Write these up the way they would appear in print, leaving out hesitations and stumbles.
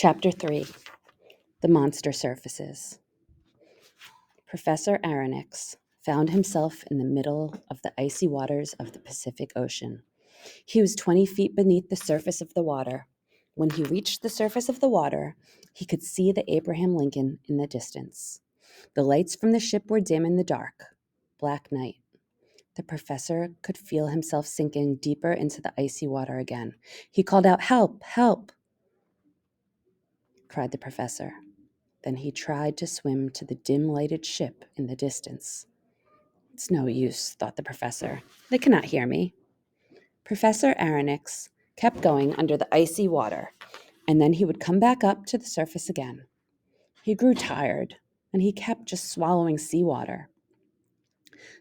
Chapter 3 The Monster Surfaces. Professor Aronnax found himself in the middle of the icy waters of the Pacific Ocean. He was 20 feet beneath the surface of the water. When he reached the surface of the water, he could see the Abraham Lincoln in the distance. The lights from the ship were dim in the dark, black night. The professor could feel himself sinking deeper into the icy water again. He called out, "Help! Help!" cried the professor. Then he tried to swim to the dim-lighted ship in the distance. "It's no use," thought the professor. "They cannot hear me." Professor Aronnax kept going under the icy water, and then he would come back up to the surface again. He grew tired, and he kept just swallowing seawater.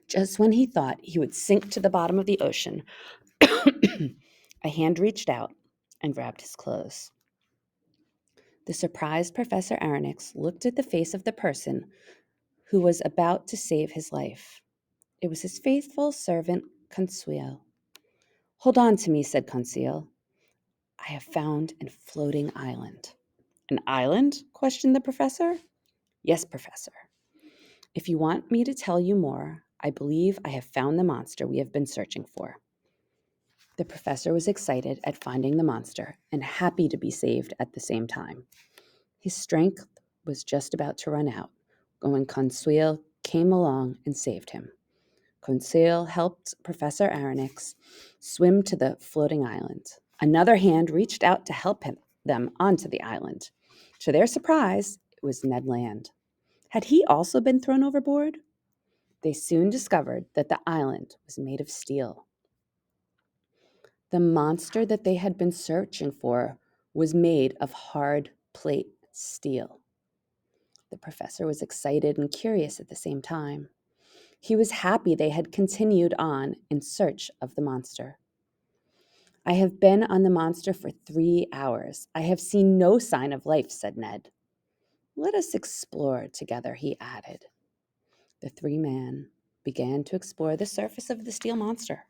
Just when he thought he would sink to the bottom of the ocean, a hand reached out and grabbed his clothes. The surprised Professor Aronnax looked at the face of the person who was about to save his life. It was his faithful servant, Conseil. "Hold on to me," said Conseil. "I have found a floating island." "An island?" questioned the professor. "Yes, Professor. If you want me to tell you more, I believe I have found the monster we have been searching for." The professor was excited at finding the monster and happy to be saved at the same time. His strength was just about to run out when Conseil came along and saved him. Conseil helped Professor Aronnax swim to the floating island. Another hand reached out to help them onto the island. To their surprise, it was Ned Land. Had he also been thrown overboard? They soon discovered that the island was made of steel. The monster that they had been searching for was made of hard plate steel. The professor was excited and curious at the same time. He was happy they had continued on in search of the monster. "I have been on the monster for 3 hours. I have seen no sign of life," said Ned. "Let us explore together," he added. The three men began to explore the surface of the steel monster.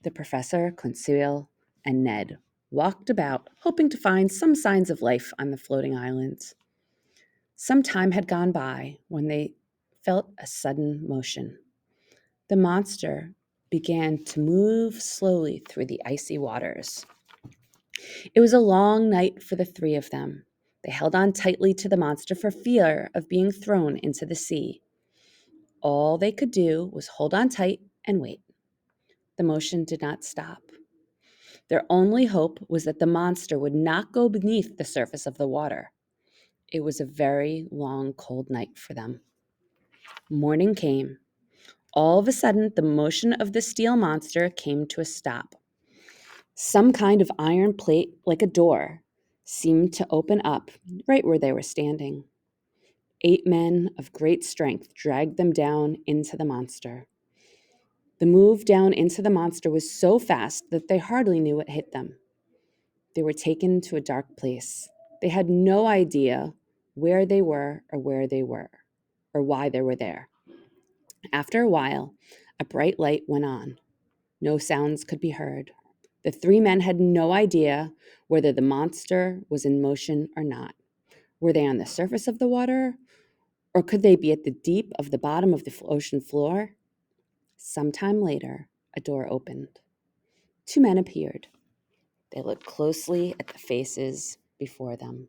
The professor, Conseil, and Ned walked about, hoping to find some signs of life on the floating island. Some time had gone by when they felt a sudden motion. The monster began to move slowly through the icy waters. It was a long night for the three of them. They held on tightly to the monster for fear of being thrown into the sea. All they could do was hold on tight and wait. The motion did not stop. Their only hope was that the monster would not go beneath the surface of the water. It was a very long, cold night for them. Morning came. All of a sudden, the motion of the steel monster came to a stop. Some kind of iron plate, like a door, seemed to open up right where they were standing. 8 men of great strength dragged them down into the monster. The move down into the monster was so fast that they hardly knew what hit them. They were taken to a dark place. They had no idea where they were or why they were there. After a while, a bright light went on. No sounds could be heard. The 3 men had no idea whether the monster was in motion or not. Were they on the surface of the water, or could they be at the deep of the bottom of the ocean floor? Sometime later, a door opened. 2 men appeared. They looked closely at the faces before them.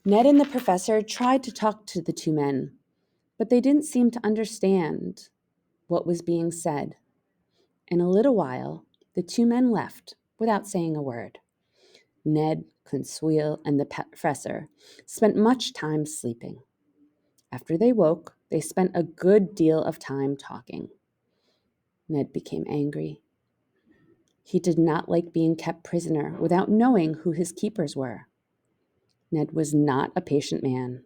Ned and the professor tried to talk to the 2 men, but they didn't seem to understand what was being said. In a little while, the 2 men left without saying a word. Ned, Conseil, and the professor spent much time sleeping. After they woke, they spent a good deal of time talking. Ned became angry. He did not like being kept prisoner without knowing who his keepers were. Ned was not a patient man.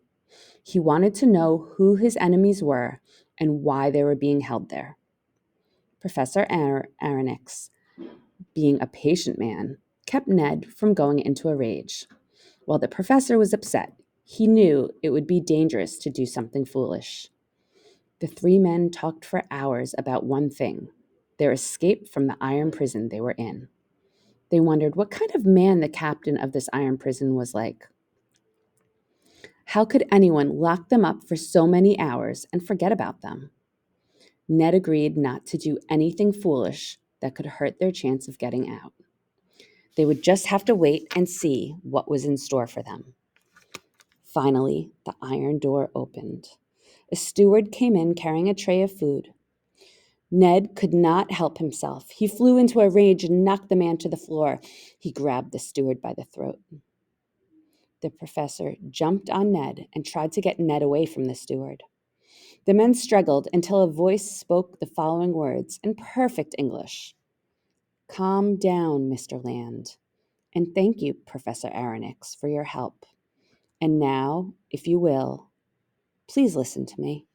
He wanted to know who his enemies were and why they were being held there. Professor Aronnax, being a patient man, kept Ned from going into a rage. While the professor was upset, he knew it would be dangerous to do something foolish. The 3 men talked for hours about one thing: their escape from the iron prison they were in. They wondered what kind of man the captain of this iron prison was like. How could anyone lock them up for so many hours and forget about them? Ned agreed not to do anything foolish that could hurt their chance of getting out. They would just have to wait and see what was in store for them. Finally, the iron door opened. A steward came in carrying a tray of food. Ned could not help himself. He flew into a rage and knocked the man to the floor. He grabbed the steward by the throat. The professor jumped on Ned and tried to get Ned away from the steward. The men struggled until a voice spoke the following words in perfect English. "Calm down, Mr. Land, and thank you, Professor Aronnax, for your help. And now, if you will, please listen to me."